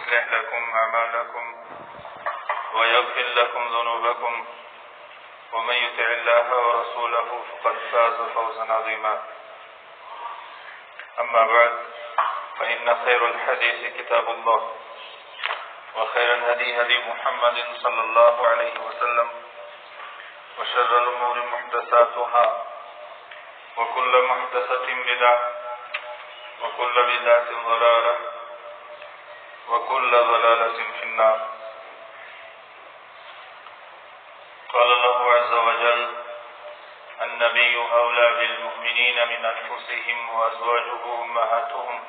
يصلح لكم أعمالكم ويغفر لكم ذنوبكم ومن يطع الله ورسوله فقد فاز فوزا عظيما. أما بعد فإن خير الحديث كتاب الله وخير الهدي هدي محمد صلى الله عليه وسلم وشر الأمور محدثاتها وكل محدثة بدعة وكل بدعة ضلالة وكل ضلالة في النار. قال الله عز وجل: النبي أولى بالمؤمنين من أنفسهم وأزواجه أمهاتهم.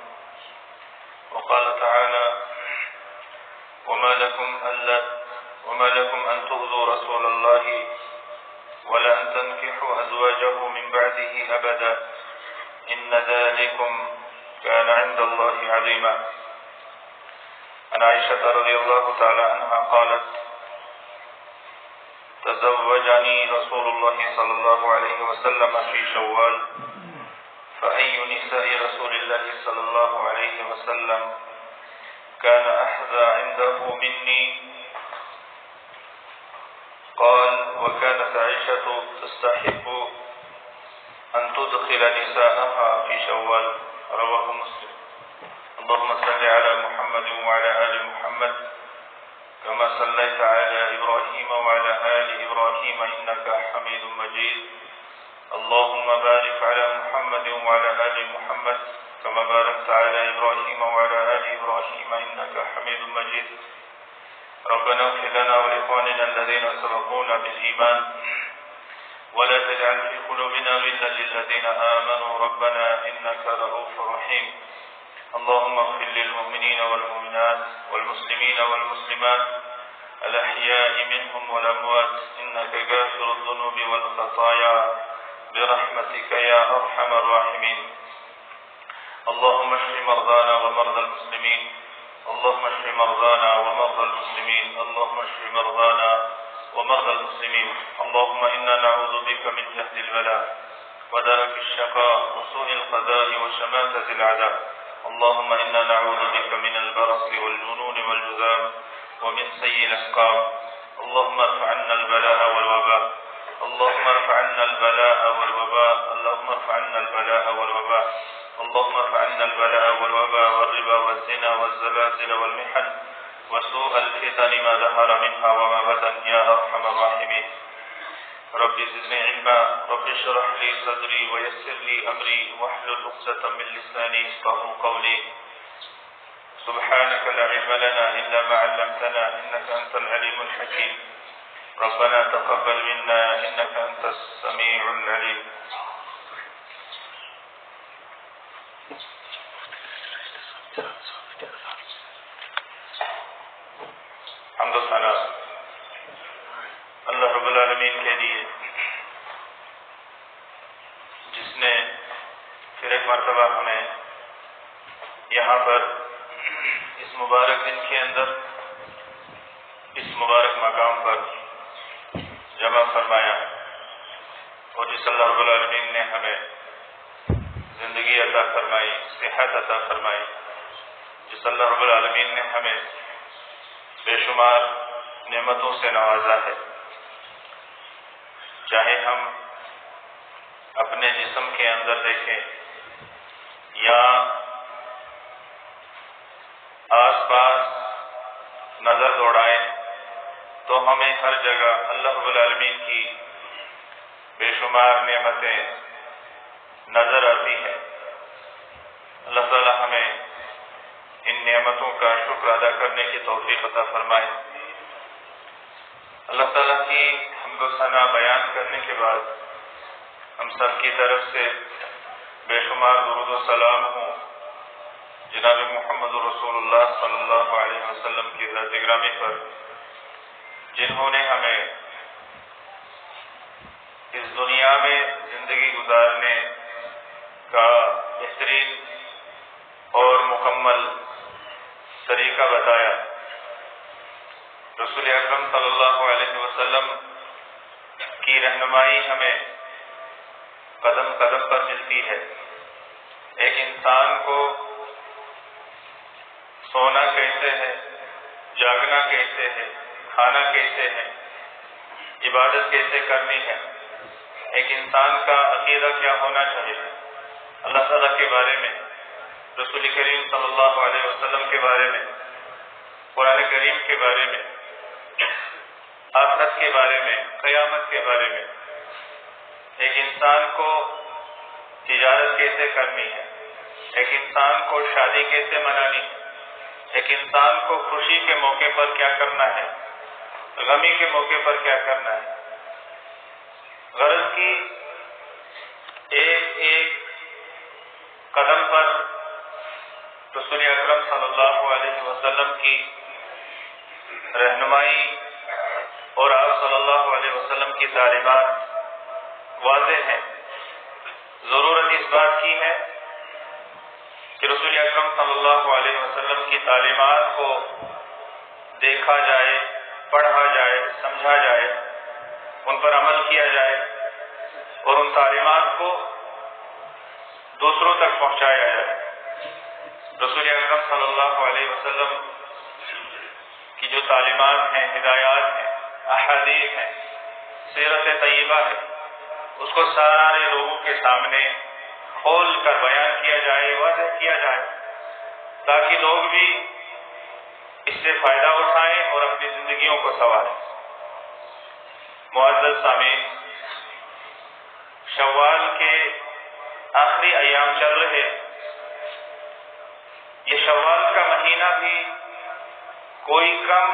وقال تعالى: وما لكم أن تؤذوا رسول الله ولا أن تنكحوا أزواجه من بعده أبدا إن ذلكم كان عند الله عظيما. عن عائشة رضي الله تعالى عنها قالت: تزوجني رسول الله صلى الله عليه وسلم في شوال، فأي نساء رسول الله صلى الله عليه وسلم كان أحظى عنده مني؟ قال: وكانت عائشة تستحب أن تدخل نساءها في شوال. رواه مسلم. اللهم صل على محمد وعلى آل محمد كما صليت على إبراهيم وعلى آل إبراهيم إنك حميد مجيد. اللهم بارك على محمد وعلى آل محمد كما باركت على إبراهيم وعلى آل إبراهيم إنك حميد مجيد. ربنا اغفر لنا ولإخواننا الذين سبقونا بالإيمان ولا تجعل في قلوبنا غلا للذين آمنوا ربنا إنك رؤوف رحيم. اللهم اغفر للمؤمنين والمؤمنات والمسلمين والمسلمات الأحياء منهم والأموات إنك غافر الذنوب والخطايا برحمتك يا أرحم الراحمين. اللهم اشف مرضانا ومرضى المسلمين. اللهم اشف مرضانا ومرضى المسلمين. اللهم اشف مرضانا ومرضى المسلمين. اللهم إنا نعوذ بك من جهد البلاء ودرك الشقاء وسوء القضاء وشماتة الأعداء. اللهم إنا نعوذ بك من البرص والجنون والجذام ومن سيء الأسقام. اللهم ارفع عنا البلاء والوباء. اللهم ارفع عنا البلاء والوباء. اللهم ارفع عنا البلاء والوباء. اللهم ارفع عنا البلاء والوباء والربا والزنا والزلازل والمحن وسوء الفتن ما ظهر منها وما بطن يا أرحم الراحمين. رب زدني علما. رب اشرح لي صدري ويسر لي أمري واحلل عقدة من لساني يفقهوا قولي. سبحانك لا علم لنا إلا ما علمتنا إنك أنت العليم الحكيم. ربنا تقبل منا إنك أنت السميع العليم. حمد و ثنا اللہ رب العالمین کے لیے جس نے پھر ایک مرتبہ ہمیں یہاں پر اس مبارک دن کے اندر اس مبارک مقام پر جمع فرمایا اور جس اللہ رب العالمین نے ہمیں زندگی عطا فرمائی، صحت عطا فرمائی، جس اللہ رب العالمین نے ہمیں بے شمار نعمتوں سے نوازا ہے، چاہے ہم اپنے جسم کے اندر دیکھیں یا آس پاس نظر دوڑائیں تو ہمیں ہر جگہ اللہ رب العالمین کی بے شمار نعمتیں نظر آتی ہیں۔ اللہ تعالی ہمیں ان نعمتوں کا شکر ادا کرنے کی توفیق عطا فرمائے۔ اللہ تعالیٰ کی حمد و ثنا بیان کرنے کے بعد ہم سب کی طرف سے بے شمار درود و سلام ہوں جناب محمد رسول اللہ صلی اللہ علیہ وسلم کی ذات گرامی پر، جنہوں نے ہمیں اس دنیا میں زندگی گزارنے کا بہترین اور مکمل طریقہ بتایا۔ رسول اکرم صلی اللہ علیہ وسلم کی رہنمائی ہمیں قدم قدم پر ملتی ہے۔ ایک انسان کو سونا کیسے ہے، جاگنا کیسے ہے، کھانا کیسے ہے، عبادت کیسے کرنی ہے، ایک انسان کا عقیدہ کیا ہونا چاہیے، اللہ تعالیٰ کے بارے میں، رسول کریم صلی اللہ علیہ وسلم کے بارے میں، قرآن کریم کے بارے میں، آخرت کے بارے میں، قیامت کے بارے میں، ایک انسان کو تجارت کیسے کرنی ہے، ایک انسان کو شادی کیسے منانی ہے، ایک انسان کو خوشی کے موقع پر کیا کرنا ہے، غمی کے موقع پر کیا کرنا ہے۔ غرض کی ایک ایک قدم پر رسول اکرم صلی اللہ علیہ وسلم کی رہنمائی اور آپ صلی اللہ علیہ وسلم کی تعلیمات واضح ہیں۔ ضرورت اس بات کی ہے کہ رسول اکرم صلی اللہ علیہ وسلم کی تعلیمات کو دیکھا جائے، پڑھا جائے، سمجھا جائے، ان پر عمل کیا جائے اور ان تعلیمات کو دوسروں تک پہنچایا جائے۔ رسول اکرم صلی اللہ علیہ وسلم کی جو تعلیمات ہیں، ہدایات ہیں، احادیث ہیں، سیرت طیبہ ہے، اس کو سارے لوگوں کے سامنے کھول کر بیان کیا جائے، واضح کیا جائے، تاکہ لوگ بھی اس سے فائدہ اٹھائیں اور اپنی زندگیوں کو سنواریں۔ معزز سامعین، شوال کے آخری ایام چل رہے، یہ شوال کا مہینہ بھی کوئی کم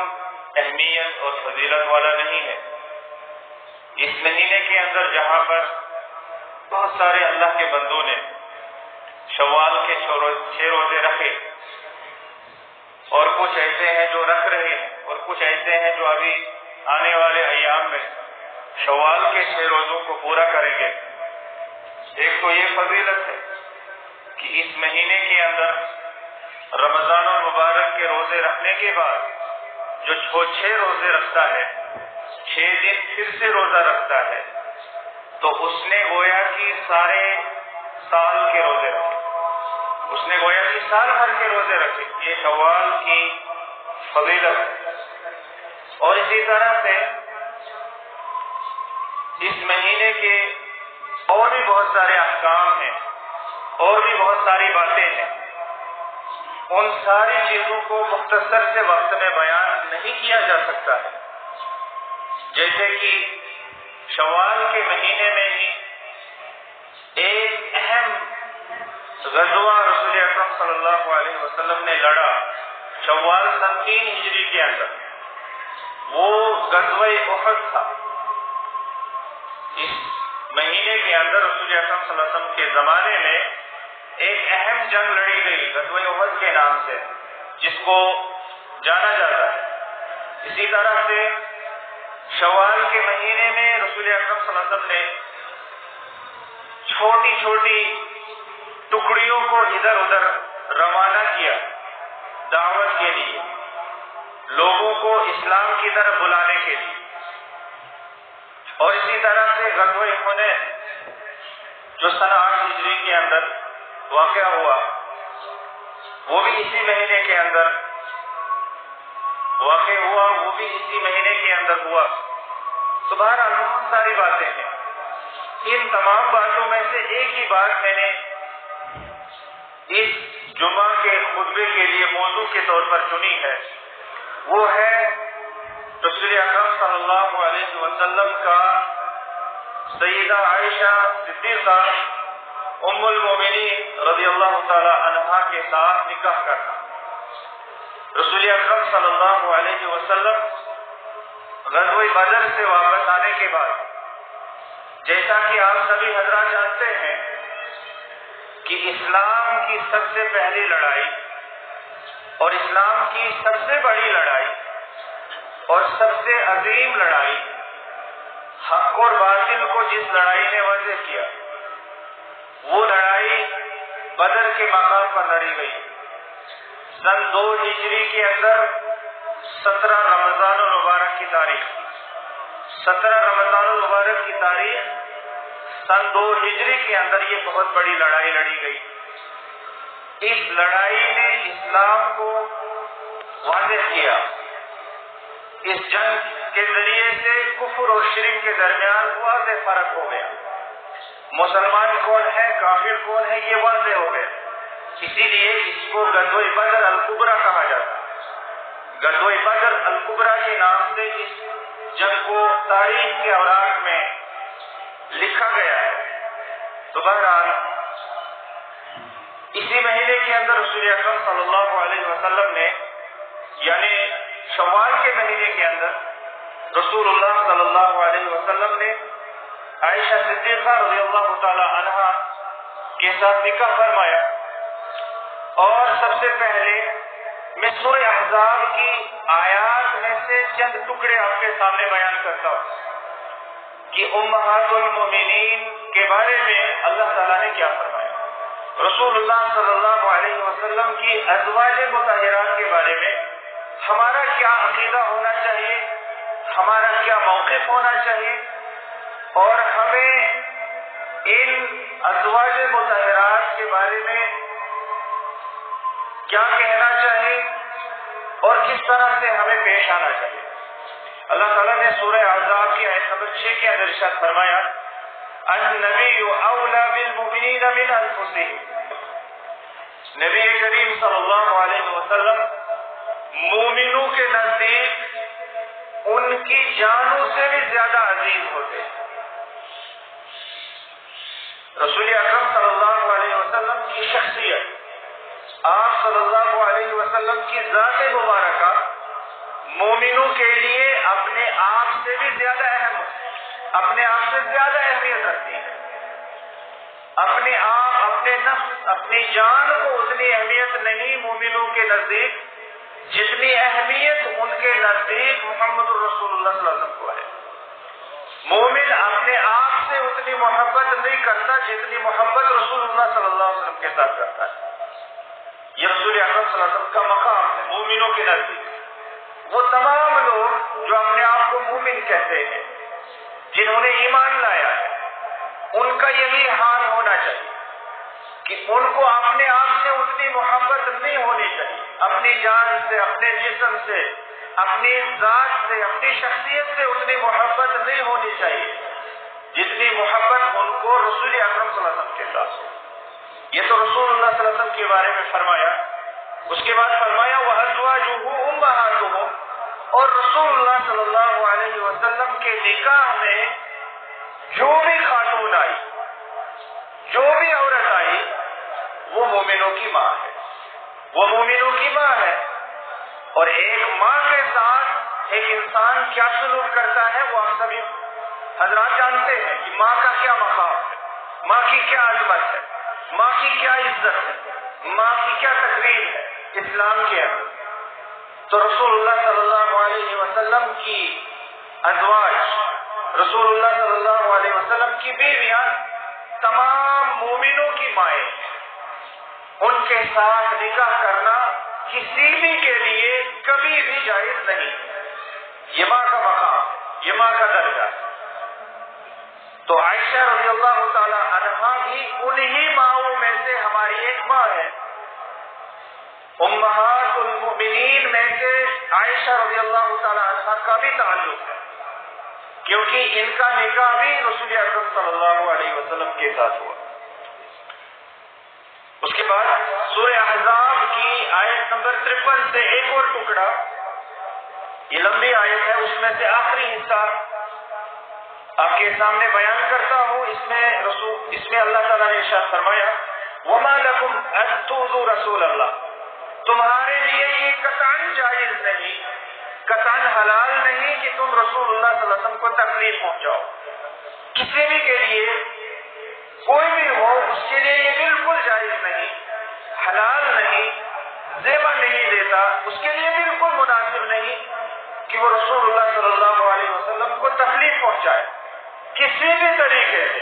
اہمیت اور فضیلت والا نہیں ہے۔ اس مہینے کے اندر جہاں پر بہت سارے اللہ کے بندوں نے شوال کے 6 روزے رکھے، اور کچھ ایسے ہیں جو رکھ رہے ہیں، اور کچھ ایسے ہیں جو ابھی آنے والے ایام میں شوال کے 6 روزوں کو پورا کریں گے۔ ایک تو یہ فضیلت ہے کہ اس مہینے کے اندر رمضان المبارک کے روزے رکھنے کے بعد جو 6 روزے رکھتا ہے، 6 دن پھر سے روزہ رکھتا ہے، تو اس نے گویا کہ سارے سال کے روزے رکھے، اس نے گویا کہ سال بھر کے روزے رکھے۔ یہ شوال کی فضیلت ہے۔ اور اسی طرح سے اس مہینے کے اور بھی بہت سارے احکام ہیں، اور بھی بہت ساری باتیں ہیں، ان ساری چیزوں کو مختصر سے وقت میں بیان نہیں کیا جا سکتا ہے۔ جیسے کہ شوال کے مہینے میں ہی ایک اہم غزوہ رسول اکرم صلی اللہ علیہ وسلم نے لڑا، شوال سن 3 ہجری کے اندر، وہ غزوہ احد تھا۔ اس مہینے کے اندر رسول اکرم صلی اللہ علیہ وسلم کے زمانے میں ایک اہم جنگ لڑی گئی غزوہ احد کے نام سے، جس کو جانا جاتا ہے۔ اسی طرح سے شوال کے مہینے میں رسول اکرم صلی اللہ علیہ وسلم نے چھوٹی چھوٹی ٹکڑیوں کو ادھر ادھر روانہ کیا دعوت کے لیے، لوگوں کو اسلام کی طرف بلانے کے لیے۔ اور اسی طرح سے غزوہ حنین جو سن 8 ہجری کے اندر واقع ہوا، وہ بھی اسی مہینے کے اندر واقع ہوا، وہ بھی اسی مہینے کے اندر ہوا۔ تو بہرحال بہت ساری باتیں ہیں۔ ان تمام باتوں میں سے ایک ہی بات میں نے اس جمعہ کے خطبے کے لیے موضوع کے طور پر چنی ہے، وہ ہے رسول اکرم صلی اللہ علیہ وسلم کا سیدہ عائشہ صدیقہ ام المومنین رضی اللہ تعالی عنہا کے ساتھ نکاح کرنا۔ رسول اکرم صلی اللہ علیہ وسلم غزوہ بدر سے واپس آنے کے بعد، جیسا کہ آپ سبھی حضرات جانتے ہیں کہ اسلام کی سب سے پہلی لڑائی اور اسلام کی سب سے بڑی لڑائی اور سب سے عظیم لڑائی، حق اور باطل کو جس لڑائی نے واضح کیا، وہ لڑائی بدر کے مقام پر لڑی گئی۔ سن 2 ہجری کے اندر 17 رمضان المبارک کی تاریخ، 17 رمضان المبارک کی تاریخ سن 2 ہجری کے اندر یہ بہت بڑی لڑائی لڑی گئی۔ اس لڑائی نے اسلام کو واضح کیا. اس جنگ کے ذریعے سے کفر اور شرک کے درمیان واضح فرق ہو گیا. مسلمان کون ہے، کافر کون ہے، یہ واضح ہو گیا. اسی لیے اس کو غزوہ بدر الکبریٰ کہا جاتا ہے. غزوہ بدر الکبریٰ کے نام سے اس جنگ کو تاریخ کے اوراق میں لکھا گیا ہے. تو بہرحال اسی مہینے کے اندر رسول اکرم صلی اللہ علیہ وسلم نے، یعنی شوال کے مہینے کے اندر رسول اللہ صلی اللہ علیہ وسلم نے عائشہ صدیقہ رضی اللہ تعالی عنہا کے ساتھ نکاح فرمایا. اور سب سے پہلے میں سورہ احزاب کی آیات میں سے چند ٹکڑے آپ کے سامنے بیان کرتا ہوں کہ امہات المومنین کے بارے میں اللہ تعالیٰ نے کیا فرمایا، رسول اللہ صلی اللہ علیہ وسلم کی ازواج مطہرات کے بارے میں ہمارا کیا عقیدہ ہونا چاہیے، ہمارا کیا موقف ہونا چاہیے، اور ہمیں ان ازواج مطہرات کے بارے میں کیا کہنا چاہیے اور کس طرح سے ہمیں پیش آنا چاہیے. اللہ تعالیٰ نے سورہ احزاب کی آیت نمبر 6 کے اندر ارشاد فرمایا النبی اولی بالمؤمنین من انفسہم. نبی کریم صلی اللہ علیہ وسلم مومنوں کے نزدیک ان کی جانوں سے بھی زیادہ عزیز ہوتے ہیں. رسول اکرم صلی اللہ علیہ وسلم کی شخصیت، آپ صلی اللہ علیہ وسلم کی ذات مبارکہ مومنوں کے لیے اپنے آپ سے بھی زیادہ اہم، اپنے آپ سے زیادہ اہمیت رکھتی ہے. اپنے آپ، اپنے نفس، اپنی جان کو اتنی اہمیت نہیں مومنوں کے نزدیک جتنی اہمیت ان کے نزدیک محمد الرسول اللہ صلی اللہ علیہ وسلم کو ہے. مومن اپنے آپ سے اتنی محبت نہیں کرتا جتنی محبت رسول اللہ صلی اللہ علیہ وسلم کے ساتھ کرتا ہے. یہ رسول اکرم صلی اللہ علیہ وسلم کا مقام ہے مومنوں کے نزدیک. وہ تمام لوگ جو اپنے آپ کو مومن کہتے ہیں، جنہوں نے ایمان لایا ہے، ان کا یہی حال ہونا چاہیے کہ ان کو اپنے آپ سے اتنی محبت نہیں ہونی چاہیے، اپنی جان سے، اپنے جسم سے، اپنی ذات سے، اپنی شخصیت سے اتنی محبت نہیں ہونی چاہیے جتنی محبت ان کو رسول اکرم صلی اللہ علیہ وسلم کے ساتھ ہو. یہ تو رسول اللہ صلی اللہ علیہ وسلم کے بارے میں فرمایا. اس کے بعد فرمایا وَأَزْوَاجُهُ أُمَّهَاتُهُمْ، اور رسول اللہ صلی اللہ علیہ وسلم کے نکاح میں جو بھی خاتون آئی، جو بھی عورت آئی، وہ مومنوں کی ماں ہے، وہ مومنوں کی ماں ہے. اور ایک ماں کے ساتھ ایک انسان کیا سلوک کرتا ہے وہ آپ سبھی حضرات جانتے ہیں کہ ماں کا کیا مقام ہے، ماں کی کیا عظمت ہے، ماں کی کیا عزت ہے، ماں کی کیا تقریر ہے اسلام کے اندر. تو رسول اللہ صلی اللہ علیہ وسلم کی ازواج، رسول اللہ صلی اللہ علیہ وسلم کی بیویاں تمام مومنوں کی مائیں. ان کے ساتھ نکاح کرنا کسی بھی کے لیے کبھی بھی جائز نہیں. یہ ماں کا مقام، یہ ماں کا درجہ. تو عائشہ رضی اللہ تعالی عنہا بھی انہی ماؤں میں سے ہماری ایک ماں ہے. امہات المؤمنین میں سے عائشہ رضی اللہ تعالی عنہا کا بھی تعلق ہے، کیونکہ ان کا نکاح بھی رسول اکرم صلی اللہ علیہ وسلم کے ساتھ ہوا. اس کے بعد سورہ احزاب کی آیت نمبر 53 سے ایک اور ٹکڑا، یہ لمبی آیت ہے، اس میں سے آخری حصہ آپ کے سامنے بیان کرتا ہوں. اس میں اللہ تعالیٰ نے ارشاد فرمایا وَمَا لَكُمْ أَن تُؤْذُوا رَسُولَ اللَّهِ، تمہارے لیے یہ قطعاً جائز نہیں، قطعاً حلال نہیں کہ تم رسول اللہ صلی اللہ علیہ وسلم کو تکلیف پہنچاؤ. کسی بھی کے لیے، کوئی بھی ہو، اس کے لیے یہ بالکل جائز نہیں، حلال نہیں، زیبا نہیں دیتا، اس کے لیے بالکل مناسب نہیں کہ وہ رسول اللہ صلی اللہ علیہ وسلم کو تکلیف پہنچائے کسی بھی طریقے سے.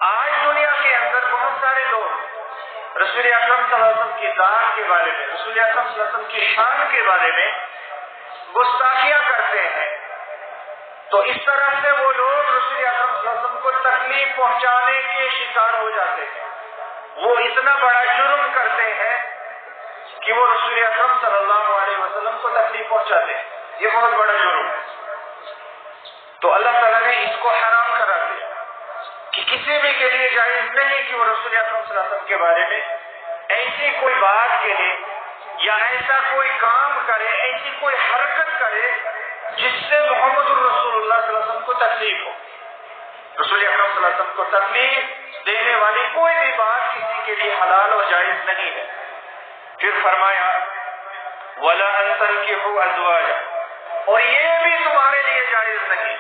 آج دنیا کے اندر بہت سارے لوگ رسول اکرم صلی اللہ علیہ وسلم کی ذات کے بارے میں، رسول اکرم صلی اللہ علیہ وسلم کی شان کے بارے میں گستاخیاں کرتے ہیں. تو اس طرح سے وہ لوگ رسول اکرم صلی اللہ علیہ وسلم کو تکلیف پہنچانے کے شکار ہو جاتے ہیں. وہ اتنا بڑا جرم کرتے ہیں کہ وہ رسول اکرم صلی اللہ علیہ وسلم کو تکلیف پہنچاتے ہیں. یہ بہت بڑا جرم ہے. تو اللہ تعالیٰ نے اس کو حرام کرا دیا کہ کسی بھی کے لیے جائز نہیں کہ وہ رسول اکرم صلی اللہ علیہ وسلم کے بارے میں ایسی کوئی بات کہے یا ایسا کوئی کام کرے, ایسی کوئی حرکت کرے جس سے محمد الرسول اللہ صلی اللہ علیہ وسلم کو تکلیف ہو. رسول اکرم صلی اللہ علیہ وسلم کو تکلیف دینے والی کوئی بھی بات کسی کے لیے حلال اور جائز نہیں ہے. پھر فرمایا وَلَا أَن تَنكِحُوا أَزْوَاجَهُ, اور یہ بھی تمہارے لیے جائز نہیں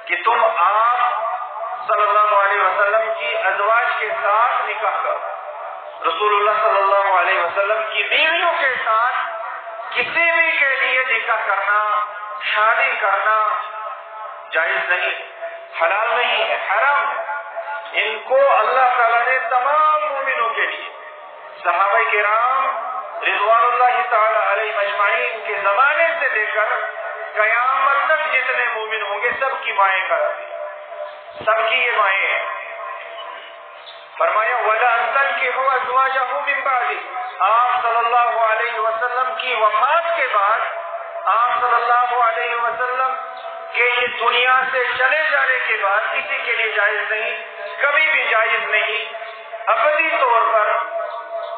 کہ تم آپ صلی اللہ علیہ وسلم کی ازواج کے ساتھ نکاح کرو. رسول اللہ صلی اللہ علیہ وسلم کی بیویوں کے ساتھ کسی بھی کے لیے نکاح کرنا, شادی کرنا جائز نہیں, حلال نہیں ہے, حرام ہے. ان کو اللہ تعالیٰ نے تمام مومنوں کے لیے, صحابہ کرام رضوان اللہ تعالی علیہ اجمعین کے زمانے سے لے کر قیامت تک جتنے مومن ہوں گے سب کی مائیں کرا دی, سب کی یہ مائیں ہیں. فرمایا وَلَا أَن تَنكِحُوا أَزْوَاجَهُ مِن بَعْدِهِ, آپ صلی اللہ علیہ وسلم کی وفات کے بعد, آپ صلی اللہ علیہ وسلم کے اس دنیا سے چلے جانے کے بعد کسی کے لیے جائز نہیں, کبھی بھی جائز نہیں, ابدی طور پر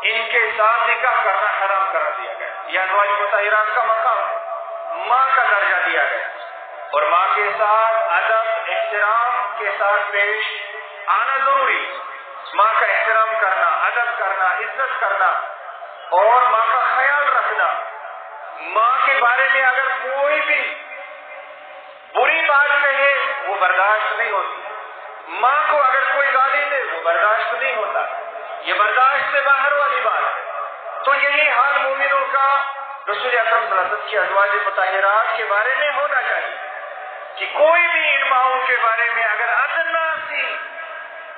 ان کے ساتھ نکاح کرنا حرام کرا دیا گیا. یہ ازواج مطہرات کا مقام ہے, ماں کا درجہ دیا گیا, اور ماں کے ساتھ ادب احترام کے ساتھ پیش آنا ضروری. ماں کا احترام کرنا, ادب کرنا, عزت کرنا اور ماں کا خیال رکھنا. ماں کے بارے میں اگر کوئی بھی بری بات کہے وہ برداشت نہیں ہوتی, ماں کو اگر کوئی گالی دے وہ برداشت نہیں ہوتا, یہ برداشت سے باہر والی بات ہے. تو یہی حال مومنوں کا رسول اکرم صلی اللہ علیہ وسلم کی ازواج مطہرات کے بارے میں ہونا چاہیے کہ کوئی بھی ان ماؤں کے بارے میں اگر ادنا سی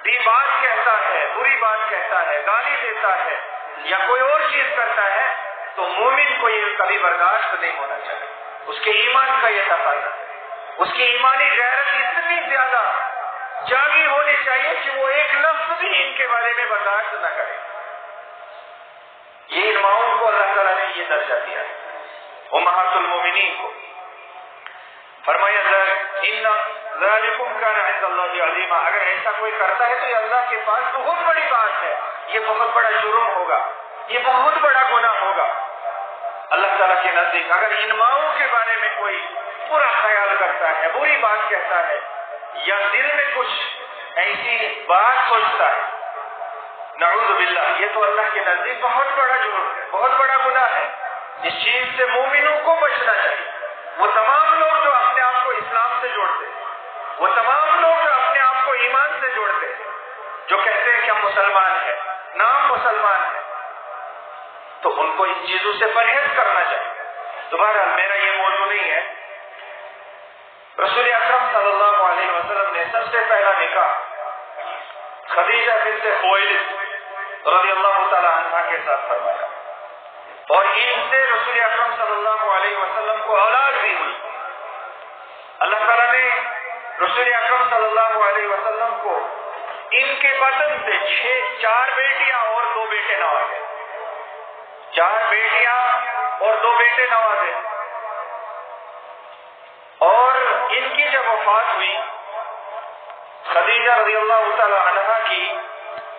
بھی بات کہتا ہے, بری بات کہتا ہے, گالی دیتا ہے یا کوئی اور چیز کرتا ہے تو مومن کو یہ کبھی برداشت نہیں ہونا چاہیے. اس کے ایمان کا یہ تقاضا ہے, اس کی ایمانی غیرت اتنی زیادہ جاگی ہونی چاہیے کہ وہ ایک لفظ بھی ان کے بارے میں برداشت نہ کرے. یہ ان ماؤں کو اللہ تعالیٰ نے یہ درجہ دیا ہے, امہات المومنین کو. فرمایا ان ذالکم کان عند اللہ عظیما, اگر ایسا کوئی کرتا ہے تو یہ اللہ کے پاس بہت بڑی بات ہے, یہ بہت بڑا جرم ہوگا, یہ بہت بڑا گناہ ہوگا اللہ تعالیٰ کے نزدیک. اگر ان ماؤں کے بارے میں کوئی برا خیال کرتا ہے, بری بات کہتا ہے یا دل میں کچھ ایسی بات سوچتا ہے, نعوذ باللہ, یہ تو اللہ کے نزدیک بہت بڑا جرم ہے, بہت بڑا گناہ ہے. اس چیز سے مومنوں کو بچنا چاہیے. وہ تمام لوگ جو اپنے آپ کو اسلام سے جوڑتے, وہ تمام لوگ جو اپنے آپ کو ایمان سے جوڑتے, جو کہتے ہیں کہ ہم مسلمان ہیں, نام مسلمان ہے, تو ان کو ان چیزوں سے پرہیز کرنا چاہیے. تو بہرحال میرا یہ موضوع نہیں ہے. رسول اکرم صلی اللہ علیہ وسلم نے سب سے پہلا نکاح خدیجہ بنت خویلد رضی اللہ تعالی عنہا کے ساتھ فرمایا, اور ان سے رسول اکرم صلی اللہ علیہ وسلم کو اولاد بھی ہوئی. اللہ تعالیٰ نے رسول اکرم صلی اللہ علیہ وسلم کو ان کے بطن سے 4 بیٹیاں اور 2 بیٹے نوازے, 4 بیٹیاں اور 2 بیٹے نوازے. اور ان کی جب وفات ہوئی, خدیجہ رضی اللہ تعالی عنہا کی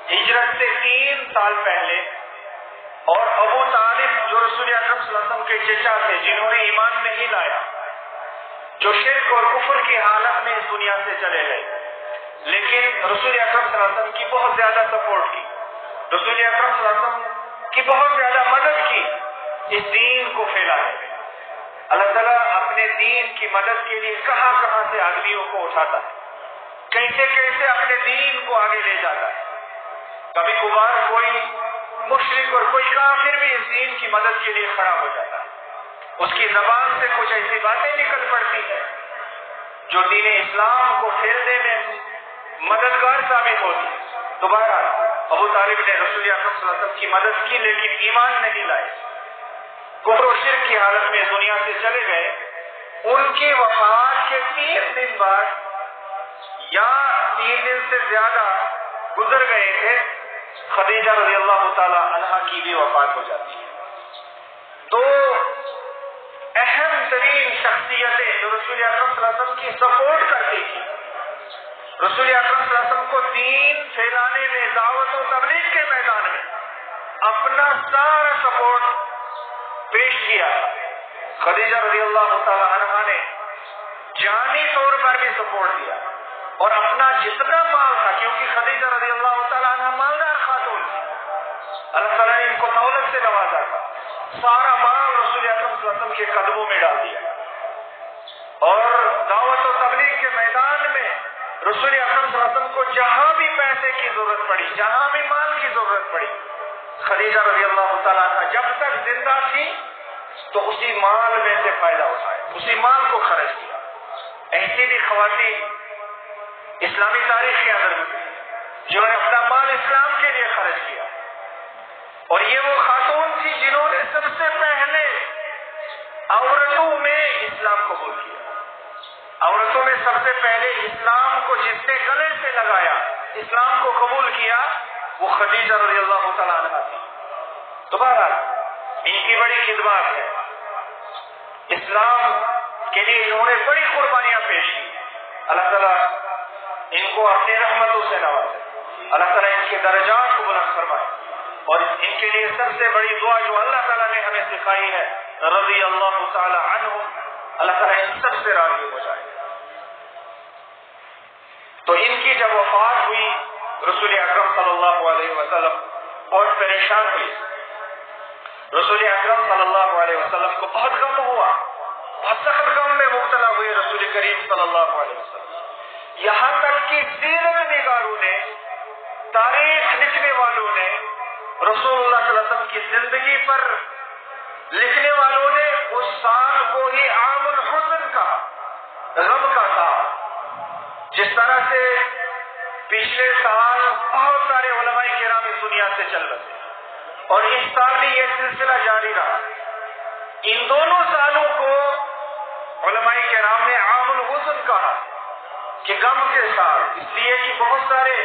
ہجرت سے 3 سال پہلے, اور ابو طالب جو رسول اکرم صلی اللہ علیہ وسلم کے چچا تھے, جنہوں نے ایمان نہیں لایا, جو شرک اور کفر کی حالت میں اس دنیا سے چلے گئے, لیکن رسول اکرم صلی اللہ علیہ وسلم کی بہت زیادہ سپورٹ کی, رسول اکرم صلی اللہ علیہ وسلم کی بہت زیادہ مدد کی اس دین کو پھیلانے میں. اللہ تعالیٰ اپنے دین کی مدد کے لیے کہاں کہاں سے آدمیوں کو اٹھاتا ہے, کیسے کیسے اپنے دین کو آگے لے جاتا ہے. کبھی کبھار کوئی مشرک اور کوئی کافر بھی اس دین کی مدد کے لیے کھڑا ہو جاتا ہے, اس کی زبان سے کچھ ایسی باتیں نکل پڑتی ہیں جو دین اسلام کو پھیلنے میں مددگار ثابت ہوتی ہے. تو بہرحال ابو طالب نے رسول اکرم صلی اللہ علیہ وسلم کی مدد کی, لیکن ایمان نہیں لائے, کفر و شرک کی حالت میں دنیا سے چلے گئے. ان کی وفات کے 3 دن بعد یا 3 دن سے زیادہ گزر گئے تھے, خدیجہ رضی اللہ تعالی عنہا کی بھی وفات ہو جاتی ہے. شخصیتیں جو رسول اکرم صلی اللہ علیہ وسلم کی سپورٹ کرتی تھی، رسول اکرم صلی اللہ علیہ وسلم کو دین پھیلانے میں، دعوت و تبلیغ کے میدان میں اپنا سارا سپورٹ پیش کیا. خدیجہ رضی اللہ تعالی عنہا نے جانی طور پر بھی سپورٹ دیا اور اپنا جتنا مال تھا، کیونکہ خدیجہ رضی اللہ تعالی عنہا مالدار خاتون تھی، اللہ تعالیٰ نے ان کو دولت سے نوازا تھا، سارا مال رسول اکرم صلی اللہ علیہ وسلم کے قدموں میں ڈال دیا اور دعوت و تبلیغ کے میدان میں رسول اکرم صلی اللہ علیہ وسلم کو جہاں بھی پیسے کی ضرورت پڑی، جہاں بھی مال کی ضرورت پڑی، خدیجہ رضی اللہ تعالیٰ عنہ جب تک زندہ تھی تو اسی مال میں سے فائدہ اٹھایا، اسی مال کو خرچ کیا. ایسی بھی خواتین اسلامی تاریخ کے اندر گزری جنہوں نے اپنا مال اسلام کے لیے خرچ کیا، اور یہ وہ خاتون تھی جنہوں نے سب سے پہلے عورتوں میں اسلام قبول کیا. عورتوں میں سب سے پہلے اسلام کو جس نے گلے سے لگایا، اسلام کو قبول کیا، وہ خدیجہ رضی اللہ تعالیٰ عنہ تھی. دوبارہ ان کی بڑی خدمات ہے، اسلام کے لیے انہوں نے بڑی قربانیاں پیش کی. اللہ تعالیٰ ان کو اپنی رحمتوں سے نوازے، اللہ تعالیٰ ان کے درجات کو بلند فرمائے، اور ان کے لیے سب سے بڑی دعا جو اللہ تعالیٰ نے ہمیں سکھائی ہے، رضی اللہ تعالی عنہم، اللہ تعالیٰ ان سب سے راضی ہو جائے. تو ان کی جب وفات ہوئی رسول اکرم صلی اللہ علیہ وسلم بہت پریشان ہوئی. رسول اکرم صلی اللہ علیہ وسلم کو بہت غم ہوا، بہت سخت غم میں مبتلا ہوئے رسول کریم صلی اللہ علیہ وسلم. یہاں تک کہ سیرت نگاروں نے، تاریخ لکھنے والوں نے، رسول اللہ صلی اللہ علیہ وسلم کی زندگی پر لکھنے والوں نے اس سال کو ہی عام الحزن کہا، غم کا سال. جس طرح سے پچھلے سال بہت سارے علماء کرام اس دنیا سے چل رہے اور اس سال بھی یہ سلسلہ جاری رہا. ان دونوں سالوں کو علماء کرام نے عام الحزن کہا کہ غم کے سال، اس لیے کہ بہت سارے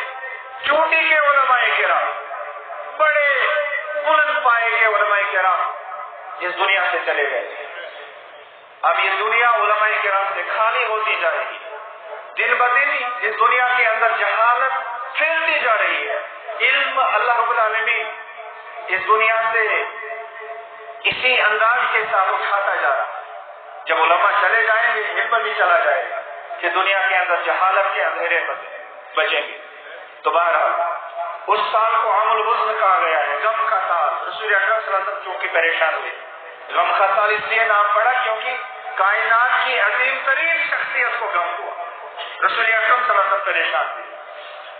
چوٹی کے علماء کرام، بڑے بلند پائے کے علماء کرام اس دنیا سے چلے گئے. اب یہ دنیا علماء کرام سے خالی ہوتی جا رہی ہے. دن بدن اس دنیا کے اندر جہالت پھیلتی جا رہی ہے. علم اللہ رب العالمین اس دنیا سے اسی انداز کے ساتھ اٹھاتا جا رہا ہے. جب علماء چلے جائیں گے علم بھی چلا جائے گا کہ دنیا کے اندر جہالت کے اندھیرے بچیں گے. تو بہرحال اس سال کو عام الحزن کہا گیا ہے، غم کا سال. رسول اکرم صلی اللہ علیہ وسلم چونکہ پریشان ہوئے، غم کا سال اس لیے نام پڑا کیونکہ کائنات کی عظیم ترین شخصیت کو غم ہوا. رسول اکرم صلی اللہ علیہ وسلم پریشان ہوئے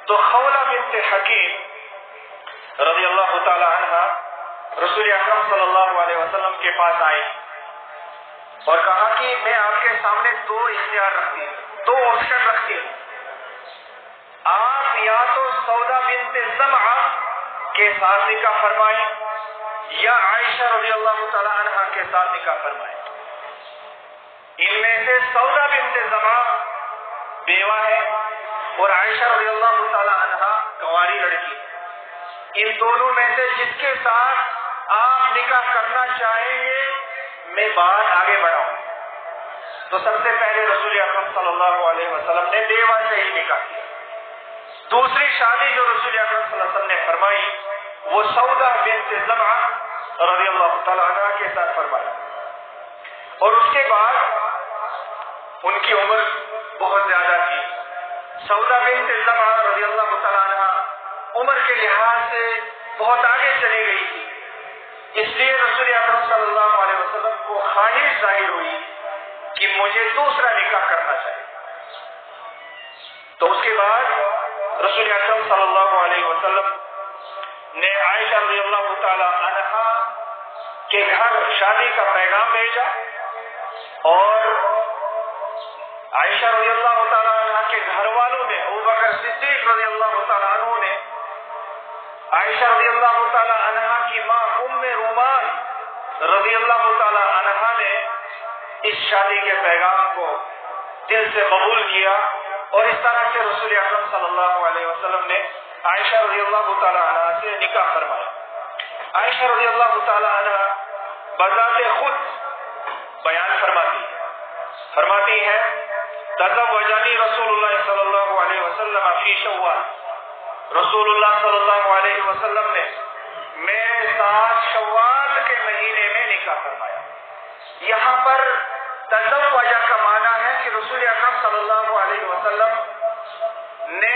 تو خولہ بنت حکیم رضی اللہ تعالی عنہ رسول اکرم صلی اللہ علیہ وسلم کے پاس آئی اور کہا کہ میں آپ کے سامنے دو اختیار رکھتی ہوں، دو آپشن رکھتی ہوں. آپ یا تو سودا بنت زمعہ کے ساتھ نکاح فرمائیں یا عائشہ رضی اللہ تعالی عنہ کے ساتھ نکاح فرمائیں. ان میں سے سودا بنت زمعہ بیوہ ہے اور عائشہ رضی اللہ تعالی عنہ کنواری لڑکی. ان دونوں میں سے جس کے ساتھ آپ نکاح کرنا چاہیں گے میں بات آگے بڑھاؤں. تو سب سے پہلے رسول اکرم صلی اللہ علیہ وسلم نے بیوہ سے ہی نکاح کیا. دوسری شادی جو رسول اکرم صلی اللہ علیہ وسلم نے فرمائی وہ سودا بنت زمعہ رضی اللہ تعالی عنہ کے ساتھ فرمائی. اور اس کے بعد ان کی عمر بہت زیادہ تھی. سودا بنت زمعہ رضی اللہ تعالی عنہ عمر کے لحاظ سے بہت آگے چلی گئی تھی. اس لیے رسول اکرم صلی اللہ علیہ وسلم کو خواہش ظاہر ہوئی کہ مجھے دوسرا نکاح کرنا چاہیے. تو اس کے بعد رسول اکرم صلی اللہ علیہ وسلم نے عائشہ رضی اللہ تعالی عنہا کے گھر شادی کا پیغام بھیجا اور عائشہ رضی اللہ تعالی عنہ کے گھر والوں نے، ابوبکر صدیق رضی اللہ تعالی عنہ نے عائشہ رضی اللہ تعالی عنہ کی ماں ام رومان رضی اللہ تعالی عنہ نے اس شادی کے پیغام کو دل سے قبول کیا. اور اس طرح سے رسول اکرم صلی اللہ علیہ وسلم نے عائشہ رضی اللہ تعالی عنہ سے نکاح فرمایا. عائشہ رضی اللہ تعالی عنہ بذات خود بیان فرماتی فرماتی ہیں تزوجنی رسول اللہ صلی اللہ علیہ وسلم فی شوال، رسول اللہ صلی اللہ علیہ وسلم نے میرے ساتھ شوال کے مہینے میں نکاح فرمایا۔ یہاں پر تزوجہ کا معنی ہے کہ رسول اکرم صلی اللہ علیہ وسلم نے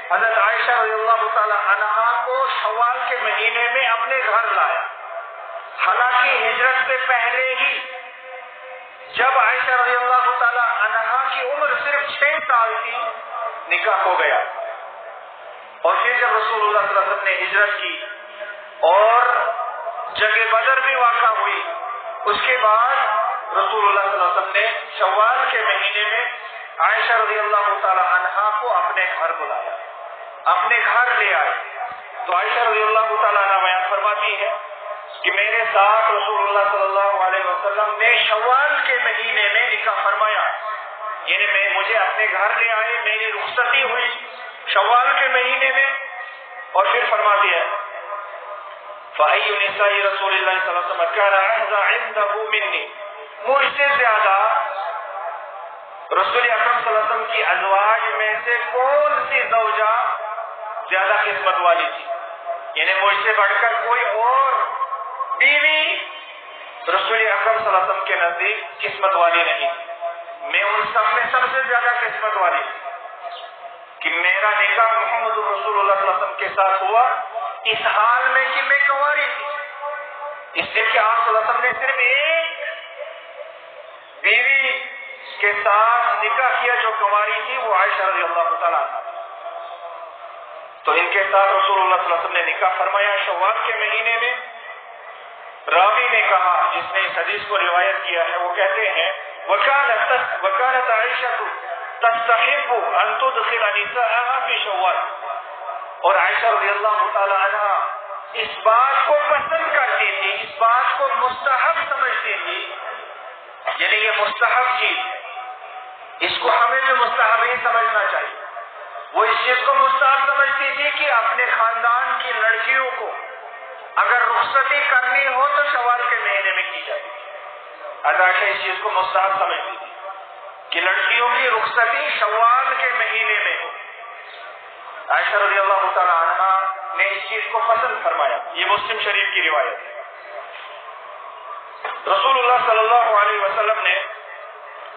حضرت عائشہ رضی اللہ تعالی عنہا کو شوال کے مہینے میں اپنے گھر لایا، حالانکہ ہجرت سے پہلے ہی جب عائشہ رضی اللہ تعالی عنہا کی عمر صرف 6 سال تھی نکاح ہو گیا، اور پھر جب رسول اللہ صلی اللہ علیہ وسلم نے ہجرت کی اور جنگ بدر بھی واقع ہوئی، اس کے بعد رسول اللہ صلی اللہ علیہ وسلم نے شوال کے مہینے میں عائشہ رضی اللہ تعالی عنہا کو اپنے گھر بلایا، اپنے گھر لے آئے۔ تو عائشہ رضی اللہ تعالی عنہا بیان فرماتی ہے کہ میرے ساتھ رسول اللہ صلی اللہ علیہ وسلم نے شوال کے مہینے میں نکاح فرمایا، یعنی مجھے اپنے گھر لے آئے، میری رخصتی ہوئی شوال کے مہینے میں، اور پھر فرماتی ہے فَأَيُّ نِسَاءِ رسول اللہ صلی اللہ علیہ وسلم كَانَ أَحْظَى عِنْدَهُ مِنِّي، مجھ سے زیادہ رسول اکرم صلی اللہ علیہ وسلم کی ازواج میں سے کون سی زوجہ زیادہ قسمت والی تھی، یعنی مجھ سے بڑھ کر کوئی اور بیوی رسول اکرم صلی اللہ علیہ وسلم کے نزدیک قسمت والی نہیں تھی، میں ان سب میں سب سے زیادہ قسمت والی تھی کہ میرا نکاح محمد رسول اللہ صلی اللہ علیہ وسلم کے ساتھ ہوا اس حال میں کہ میں کنواری تھی، اس لیے کہ آپ صلی اللہ علیہ وسلم نے صرف ایک بیوی کے ساتھ نکاح کیا جو کنواری تھی، وہ عائشہ رضی اللہ تعالیٰ عنہا تھی۔ تو ان کے ساتھ رسول اللہ صلی اللہ علیہ وسلم نے نکاح فرمایا شوال کے مہینے میں۔ راوی نے کہا جس نے اس حدیث کو روایت کیا ہے، وہ کہتے ہیں وَكَانَتْ عَائِشَةُ تَسْتَحِبُّ أَن تُدْخِلَ نِسَاءَهَا فِي شَوَّالٍ، اور عائشہ رضی اللہ تعالی عنہا اس بات کو پسند کرتی تھی، اس بات کو مستحب سمجھتی تھی، یعنی یہ مستحب چیز ہے، اس کو ہمیں بھی مستحب ہی سمجھنا چاہیے۔ وہ اس چیز کو مستحب سمجھتی تھی کہ اپنے خاندان کی لڑکیوں کو اگر رخصتی کرنی ہو تو شوال کے مہینے میں کی جائے، عائشہ اس چیز کو مستحب سمجھتی تھی کہ لڑکیوں کی رخصتی شوال کے مہینے میں ہو۔ عائشہ رضی اللہ تعالی عنہا نے اس چیز کو پسند فرمایا، یہ مسلم شریف کی روایت ہے۔ رسول اللہ صلی اللہ علیہ وسلم نے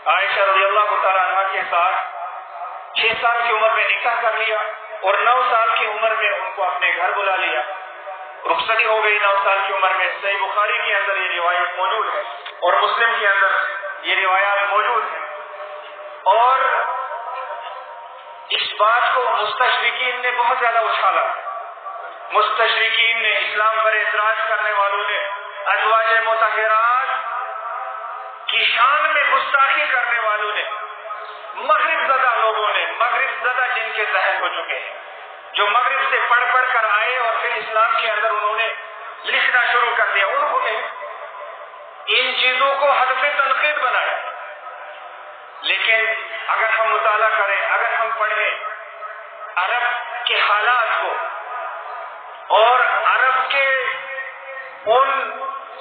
عائشہ رضی اللہ تعالی عنہا کے ساتھ 6 سال کی عمر میں نکاح کر لیا اور 9 سال کی عمر میں ان کو اپنے گھر بلا لیا، رخصتی ہو گئی 9 سال کی عمر میں۔ صحیح بخاری کے اندر یہ روایت موجود ہے اور مسلم کے اندر یہ روایات موجود ہیں، اور اس بات کو مستشرقین نے بہت زیادہ اچھالا، مستشرقین نے، اسلام پر اعتراض کرنے والوں نے، ازواج مطہرات کی شان میں گستاخی کرنے والوں نے، مغرب زدہ لوگوں نے، مغرب زدہ جن کے ذہن ہو چکے ہیں، جو مغرب سے پڑھ پڑھ کر آئے اور پھر اسلام کے اندر انہوں نے لکھنا شروع کر دیا، انہوں نے ان چیزوں کو ہدف تنقید بنایا۔ لیکن اگر ہم مطالعہ کریں، اگر ہم پڑھیں عرب کے حالات کو اور عرب کے ان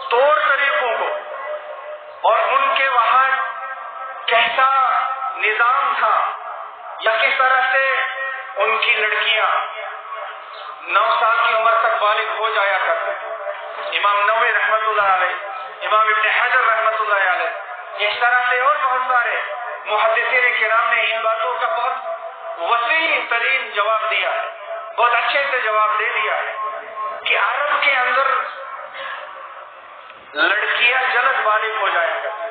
طور طریقوں کو اور ان کے وہاں کیسا نظام تھا یا کس طرح سے ان کی لڑکیاں 9 سال کی عمر تک بالغ ہو جایا کرتے، امام نووی رحمۃ اللہ علیہ، امام ابن حجر رحمۃ اللہ علیہ، اس طرح سے اور بہت سارے محدثین کرام نے ان باتوں کا بہت وسیع ترین جواب دیا ہے، بہت اچھے سے جواب دے دیا ہے کہ عرب کے اندر لڑکیاں جلد بالغ ہو جایا کرتی،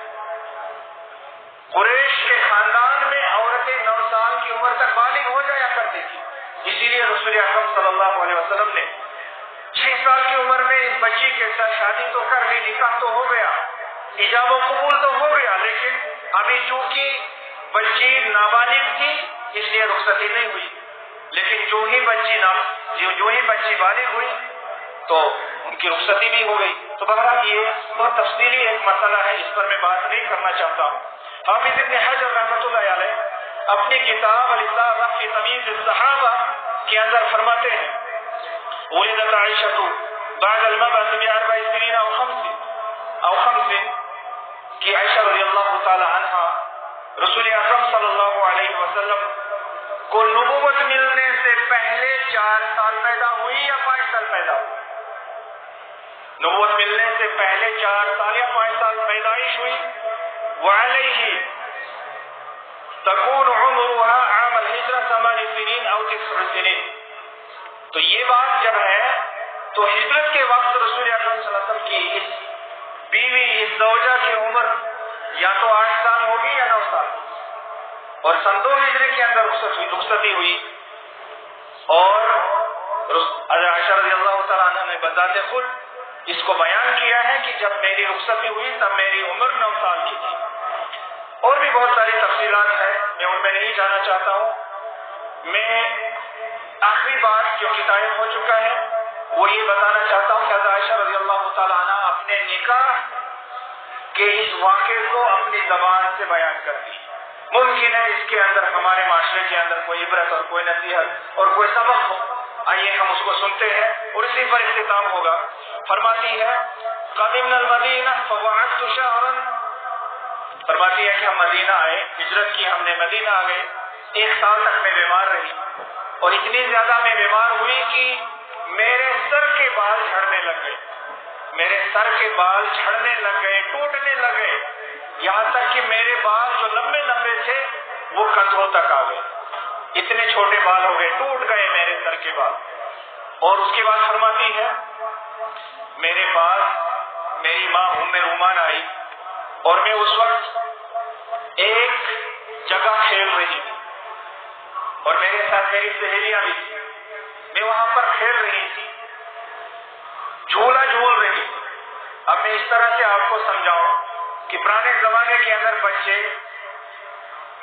قریش کے خاندان میں عورتیں 9 سال کی عمر تک بالغ ہو جایا کرتی تھی، اسی لیے رسول اکرم صلی اللہ علیہ وسلم نے 6 سال کی عمر میں اس بچی کے ساتھ شادی تو کر لی، نکاح تو ہو گیا، ایجاب و قبول تو ہو گیا، لیکن ابھی چونکہ بچی نابالغ تھی اس لیے رخصتی نہیں ہوئی، لیکن جو ہی بچی بالغ ہوئی تو ان کی رخصتی بھی ہو گئی۔ تو بہرحال یہ بہت تفصیلی ایک مسئلہ ہے، اس پر میں بات نہیں کرنا چاہتا ہوں۔ حافظ ابن حجر رحمۃ اللہ علیہ اپنی کتاب الاصابہ فی تمییز الصحابہ کے اندر فرماتے ہیں ولدت عائشہ بعد المبعث ب4 سنین او 5 کہ عائشہ رضی اللہ تعالی عنہ رسول اکرم صلی اللہ علیہ وسلم کو نبوت ملنے سے پہلے 4 سال پیدا ہوئی یا 5 سال پیدا ہوئی؟ نبوت ملنے سے پہلے 4 سال یا 5 سال پیدائش ہوئی. وعلیہ تکون عمرها عام الہجرہ 8 سنین او 9 سنین. تو یہ بات جب ہے تو ہجرت کے وقت رسول اکرم صلی اللہ علیہ وسلم کی اس بیوی اس زوجہ کی عمر یا تو 8 سال ہوگی یا 9 سال ہوگی. اور سن 2 ہجری کے اندر رخصتی ہوئی. اور حضرت عائشہ رضی اللہ تعالیٰ عنہ نے بذات خود اس کو بیان کیا ہے کہ جب میری رخصتی ہوئی تب میری عمر 9 سال کی تھی. اور بھی بہت ساری تفصیلات ہیں، میں ان میں نہیں جانا چاہتا ہوں. میں آخری بات کیونکہ ٹائم ہو چکا ہے وہ یہ بتانا چاہتا ہوں کہ حضرت عائشہ رضی اللہ تعالیٰ عنہ اپنے نکاح کے اس واقعے کو اپنی زبان سے بیان کرتی. ممکن ہے اس کے اندر ہمارے معاشرے کے اندر کوئی عبرت اور کوئی نصیحت اور کوئی سبق ہو. آئیے ہم اس کو سنتے ہیں اور اسی پر اختتام ہوگا. فرماتی ہے قدمنا المدینہ فوعدت شہرا، فرماتی ہے کہ ہم مدینہ آئے، ہجرت کی، ہم نے مدینہ آ گئے. 1 سال تک میں بیمار رہی اور اتنی زیادہ میں بیمار ہوئی کہ میرے سر کے بال جھڑنے لگ گئے، میرے سر کے بال جھڑنے لگ گئے، ٹوٹنے لگ گئے، یہاں تک کہ میرے بال جو لمبے لمبے تھے وہ کندھوں تک آ گئے. اتنے چھوٹے بال ہو گئے، ٹوٹ گئے میرے سر کے بال. اور اس کے بعد فرماتی ہے میرے پاس میری ماں ام رومان آئی اور میں اس وقت ایک جگہ کھیل رہی تھی اور میرے ساتھ میری سہیلیاں بھی تھی. میں وہاں پر کھیل رہی تھی، جھولا جھول رہی تھی. اب میں اس طرح سے آپ کو سمجھاؤں کہ پرانے زمانے کے اندر بچے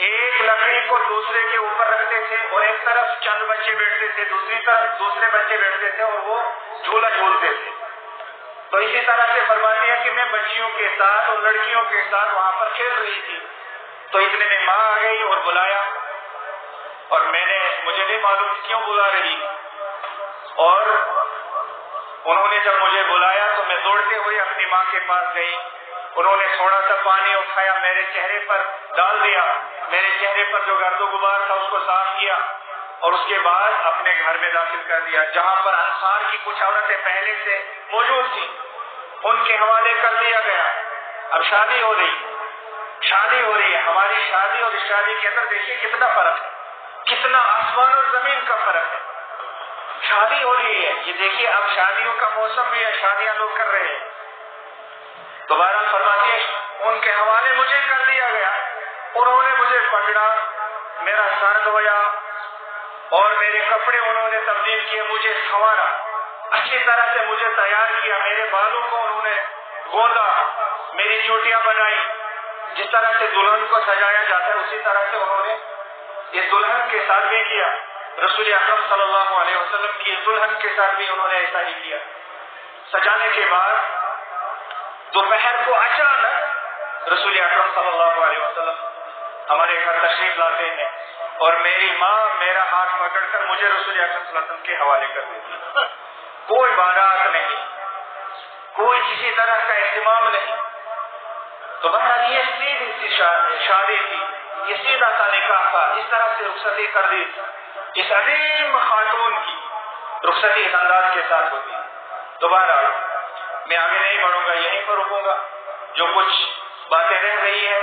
ایک لکڑی کو دوسرے کے اوپر رکھتے تھے اور ایک طرف چند بچے بیٹھتے تھے، دوسری طرف دوسرے بچے بیٹھتے تھے اور وہ جھولا جھولتے تھے. تو اسی طرح سے فرماتے ہیں کہ میں بچیوں کے ساتھ اور لڑکیوں کے ساتھ وہاں پر کھیل رہی تھی. تو اتنے میں ماں آ گئی اور بلایا، اور مجھے نہیں معلوم کیوں بلا رہی، اور انہوں نے جب مجھے بلایا تو میں دوڑتے ہوئے اپنی ماں کے پاس گئی. انہوں نے تھوڑا سا پانی اٹھایا، میرے چہرے پر ڈال دیا، میرے چہرے پر جو گرد و غبار تھا اس کو صاف کیا اور اس کے بعد اپنے گھر میں داخل کر دیا جہاں پر انصار کی کچھ عورتیں پہلے سے موجود تھیں، ان کے حوالے کر دیا گیا. اب شادی ہو رہی ہے. ہماری شادی اور اس شادی کے اندر دیکھیے کتنا فرق ہے، کتنا آسمان اور زمین کا فرق ہے. شادی ہو رہی ہے، یہ دیکھیے اب شادیوں کا موسم بھی ہے، شادیاں لوگ کر رہے ہیں. تو بہرحال فرماتی ہے ان کے حوالے مجھے کر دیا گیا. انہوں نے مجھے پکڑا، میرا سر دھویا اور میرے کپڑے انہوں نے تبدیل کیے، مجھے سنوارا، اچھی طرح سے مجھے تیار کیا، میرے بالوں کو انہوں نے گوندا، میری چوٹیاں بنائی. جس طرح سے دلہن کو سجایا جاتا ہے اسی طرح سے انہوں نے اس دلہن کے ساتھ بھی کیا. رسول اکرم صلی اللہ علیہ وسلم کی اس دلہن کے ساتھ بھی انہوں نے ایسا ہی کیا. سجانے کے بعد دوپہر کو اچانک رسول اکرم صلی اللہ علیہ وسلم ہمارے گھر تشریف لاتے ہیں اور میری ماں میرا ہاتھ پکڑ کر مجھے رسول اکرم صلی اللہ علیہ وسلم کے حوالے کر دیتی. کوئی بارات نہیں، کوئی کسی طرح کا اہتمام نہیں. تو بہرحال یہ سیدھی سی شادی تھی، یہ سیدھا سا نکاح تھا. اس طرح سے رخصتی کر دی. اس عظیم خاتون کی رخصتی اس انداز کے ساتھ ہوتی. تو بہرحال میں آگے نہیں بڑھوں گا، یہیں پر رکوں گا. جو کچھ باتیں رہ گئی ہے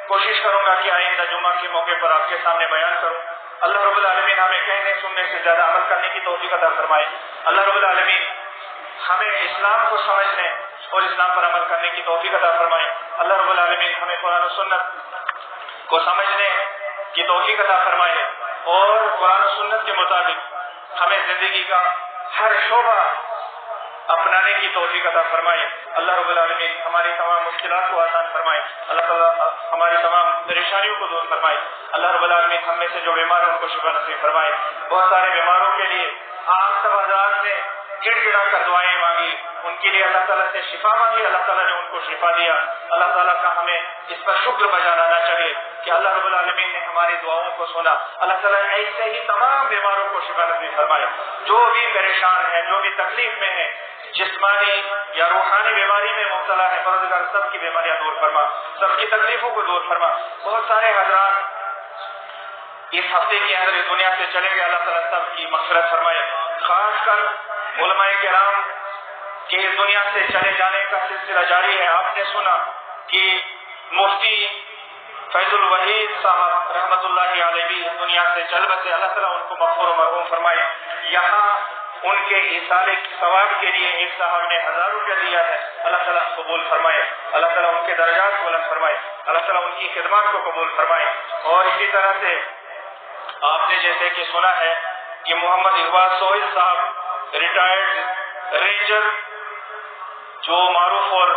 کوشش کروں گا کہ آئندہ جمعہ کے موقع پر آپ کے سامنے بیان کروں. اللہ رب العالمین ہمیں کہنے سننے سے زیادہ عمل کرنے کی توفیق عطا فرمائے. اللہ رب العالمین ہمیں اسلام کو سمجھنے اور اسلام پر عمل کرنے کی توفیق عطا فرمائے. اللہ رب العالمین ہمیں قرآن و سنت کو سمجھنے کی توفیق عطا فرمائے اور قرآن و سنت کے مطابق ہمیں زندگی کا ہر شعبہ اپنانے کی توفیق عطا فرمائے. اللہ رب العالمین ہماری تمام مشکلات کو آسان فرمائے. اللہ تعالیٰ ہماری تمام پریشانیوں کو دور فرمائے. اللہ رب العالمین ہم میں سے جو بیمار ہیں ان کو شفا نصیب فرمائے. بہت سارے بیماروں کے لیے آپ سب حضرات نے گڑ گڑا کر دعائیں مانگی، ان کے لیے اللہ تعالیٰ سے شفا مانگی، اللہ تعالیٰ نے ان کو شفا دیا۔ اللہ تعالیٰ کا ہمیں اس پر شکر بجا لانا چاہیے کہ اللہ رب العالمین نے ہماری دعاؤں کو سنا۔ اللہ تعالیٰ نے ایسے ہی تمام بیماروں کو شفا نصیب فرمائے، جو بھی پریشان ہے، جو بھی تکلیف میں ہے، جسمانی یا روحانی بیماری میں مبتلا ہے، پروردگار سب کی بیماریاں دور فرما، سب کی تکلیفوں کو دور فرما۔ بہت سارے حضرات اس ہفتے کے اندر اس دنیا سے چلے گئے، اللہ تعالیٰ سب کی مغفرت فرمائے۔ خاص کر علماء کرام کے اس دنیا سے چلے جانے کا سلسلہ جاری ہے۔ آپ نے سنا کہ مفتی فیض الوحید صاحب رحمۃ اللہ علیہ بھی اس دنیا سے چل بسے، اللہ تعالیٰ ان کو مغفور و مرحوم فرمائے۔ یہاں ان کے اصالے کے ثواب کے لیے ایک صاحب نے 1000 روپیہ دیا ہے، اللہ تعالیٰ قبول فرمائے، اللہ تعالیٰ ان کے درجات کو بلند فرمائے، اللہ تعالیٰ ان کی خدمات کو قبول فرمائے۔ اور اسی طرح سے آپ نے جیسے کہ سنا ہے کہ محمد اقبال سہیل صاحب ریٹائرڈ رینجر جو معروف اور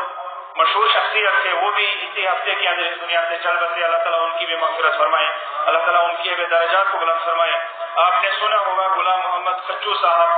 مشہور شخصیت تھے، وہ بھی اسی ہفتے کے اندر اس دنیا سے چل بسے، اللہ تعالیٰ ان کی بھی مغفرت فرمائے، اللہ تعالیٰ ان کی بھی درجات کو بلند فرمائے۔ آپ نے سنا ہوگا غلام محمد کچو صاحب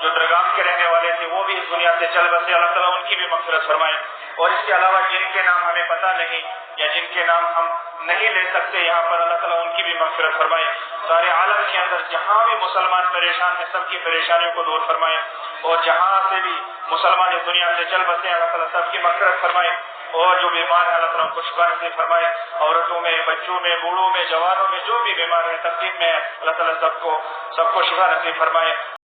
جو درگام کے رہنے والے تھے، وہ بھی اس دنیا سے چل بسے، اللہ تعالیٰ ان کی بھی مغفرت فرمائے۔ اور اس کے علاوہ جن کے نام ہمیں پتہ نہیں یا جن کے نام ہم نہیں لے سکتے یہاں پر، اللہ تعالیٰ ان کی بھی مغفرت فرمائے۔ سارے عالم کے اندر جہاں بھی مسلمان پریشان ہیں، سب کی پریشانیوں کو دور فرمائے، اور جہاں سے بھی مسلمان اس دنیا سے چل بسے، اللہ تعالیٰ سب کی مغفرت فرمائے۔ اور جو بیمار ہیں، اللہ تعالیٰ ان کو شفا نصیب فرمائے۔ عورتوں میں، بچوں میں، بوڑھوں میں، جوانوں میں جو بھی بیمار ہیں، تکلیف میں ہے، اللہ تعالیٰ سب کو شفا نصیب فرمائے۔